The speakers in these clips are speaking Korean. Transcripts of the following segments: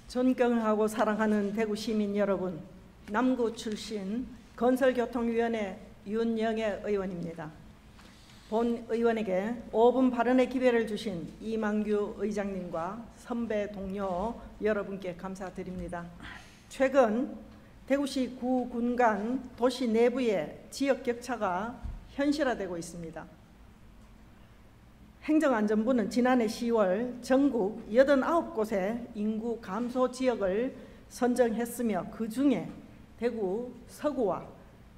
존경하고 사랑하는 대구 시민 여러분, 남구 출신 건설교통위원회 윤영애 의원입니다. 본 의원에게 5분 발언의 기회를 주신 이만규 의장님과 선배 동료 여러분께 감사드립니다. 최근 대구시 구 군 간 도시 내부의 지역 격차가 현실화되고 있습니다. 행정안전부는 지난해 10월 전국 89곳의 인구 감소 지역을 선정했으며 그 중에 대구 서구와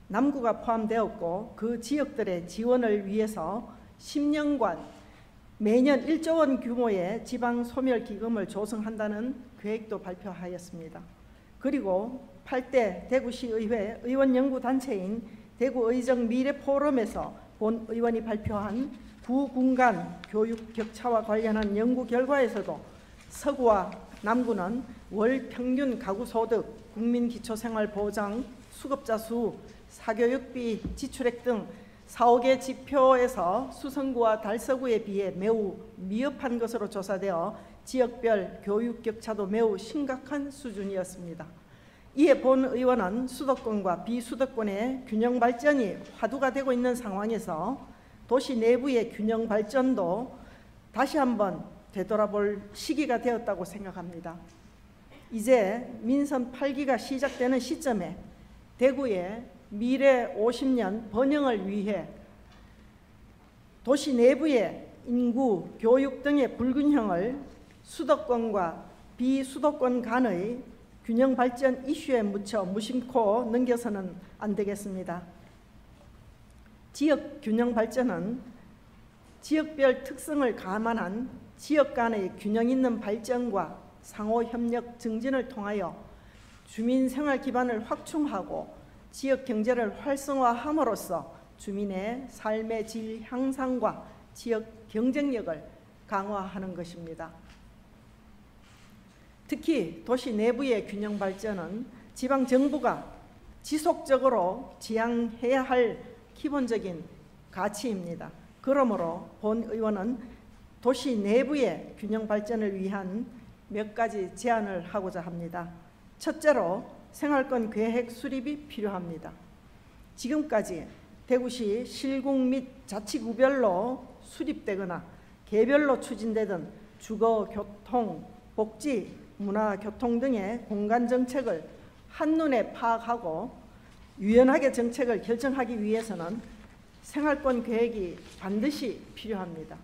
남구가 포함되었고 그 지역들의 지원을 위해서 10년간 매년 1조 원 규모의 지방소멸기금을 조성한다는 계획도 발표하였습니다. 그리고 8대 대구시의회 의원연구단체인 대구의정 미래포럼에서 본 의원이 발표한 구 군 간 교육 격차와 관련한 연구 결과에서도 서구와 남구는 월 평균 가구소득, 국민기초생활보장, 수급자 수, 사교육비 지출액 등 4~5개 지표에서 수성구와 달서구에 비해 매우 미흡한 것으로 조사되어 지역별 교육 격차도 매우 심각한 수준이었습니다. 이에 본 의원은 수도권과 비수도권의 균형 발전이 화두가 되고 있는 상황에서 도시 내부의 균형 발전도 다시 한번 되돌아볼 시기가 되었다고 생각합니다. 이제 민선 8기가 시작되는 시점에 대구의 미래 50년 번영을 위해 도시 내부의 인구, 교육 등의 불균형을 수도권과 비수도권 간의 균형 발전 이슈에 묻혀 무심코 넘겨서는 안 되겠습니다. 지역 균형 발전은 지역별 특성을 감안한 지역 간의 균형 있는 발전과 상호 협력 증진을 통하여 주민 생활 기반을 확충하고 지역 경제를 활성화함으로써 주민의 삶의 질 향상과 지역 경쟁력을 강화하는 것입니다. 특히 도시 내부의 균형 발전은 지방정부가 지속적으로 지향해야 할 기본적인 가치입니다. 그러므로 본 의원은 도시 내부의 균형 발전을 위한 몇 가지 제안을 하고자 합니다. 첫째로 생활권 계획 수립이 필요합니다. 지금까지 대구시 실국 및 자치구별로 수립되거나 개별로 추진되던 주거, 교통, 복지, 문화, 교통 등의 공간 정책을 한눈에 파악하고 유연하게 정책을 결정하기 위해서는 생활권 계획이 반드시 필요합니다.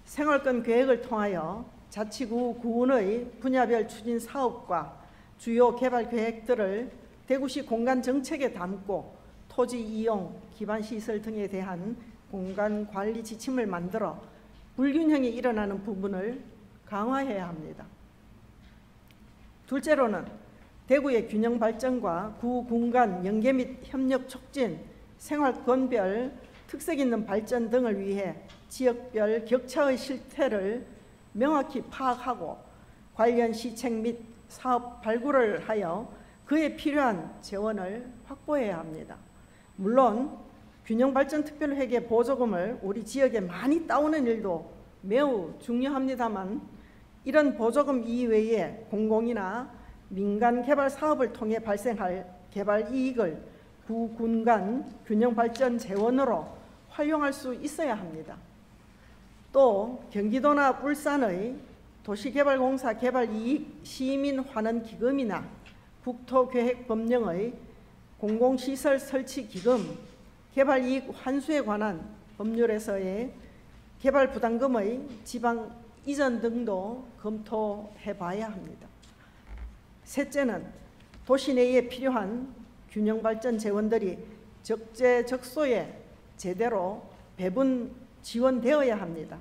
생활권 계획을 통하여 자치구, 구의 분야별 추진 사업과 주요 개발 계획들을 대구시 공간 정책에 담고 토지 이용, 기반시설 등에 대한 공간 관리 지침을 만들어 불균형이 일어나는 부분을 강화해야 합니다. 둘째로는 대구의 균형 발전과 구 군 간 연계 및 협력 촉진, 생활권별 특색 있는 발전 등을 위해 지역별 격차의 실태를 명확히 파악하고 관련 시책 및 사업 발굴을 하여 그에 필요한 재원을 확보해야 합니다. 물론 균형발전특별회계 보조금을 우리 지역에 많이 따오는 일도 매우 중요합니다만 이런 보조금 이외에 공공이나 민간 개발 사업을 통해 발생할 개발 이익을 구 군 간 균형발전 재원으로 활용할 수 있어야 합니다. 또 경기도나 울산의 도시개발공사 개발이익 시민환원기금이나 국토계획법령의 공공시설 설치기금, 개발이익 환수에 관한 법률에서의 개발부담금의 지방 이전 등도 검토해 봐야 합니다. 셋째는 도시 내에 필요한 균형발전 재원들이 적재적소에 제대로 배분 지원되어야 합니다.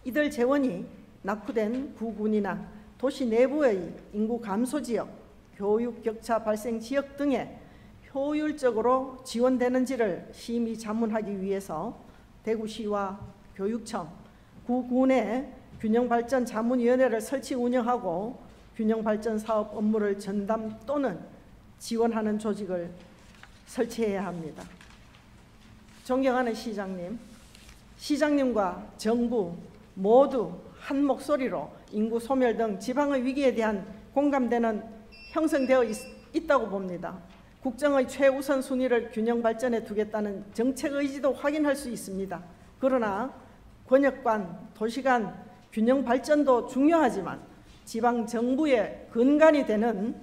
이들 재원이 낙후된 구군이나 도시 내부의 인구 감소 지역, 교육 격차 발생 지역 등에 효율적으로 지원되는지를 심의 자문하기 위해서 대구시와 교육청, 구군의 균형발전 자문위원회를 설치 운영하고 균형발전 사업 업무를 전담 또는 지원하는 조직을 설치해야 합니다. 존경하는 시장님, 시장님과 정부 모두 한 목소리로 인구 소멸 등 지방의 위기에 대한 공감대는 형성되어 있다고 봅니다. 국정의 최우선 순위를 균형 발전에 두겠다는 정책 의지도 확인할 수 있습니다. 그러나 권역 간, 도시 간 균형 발전도 중요하지만 지방 정부의 근간이 되는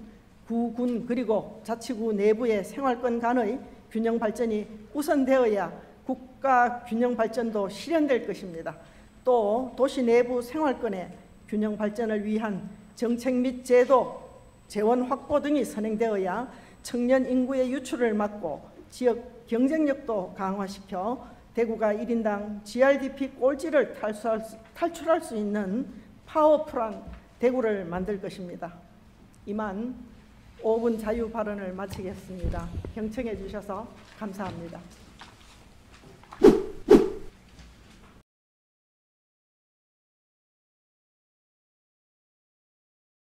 구, 군 그리고 자치구 내부의 생활권 간의 균형 발전이 우선되어야 국가 균형 발전도 실현될 것입니다. 또 도시 내부 생활권의 균형 발전을 위한 정책 및 제도, 재원 확보 등이 선행되어야 청년 인구의 유출을 막고 지역 경쟁력도 강화시켜 대구가 1인당 GRDP 꼴찌를 탈출할 수 있는 파워풀한 대구를 만들 것입니다. 이만 5분 자유 발언을 마치겠습니다. 경청해 주셔서 감사합니다.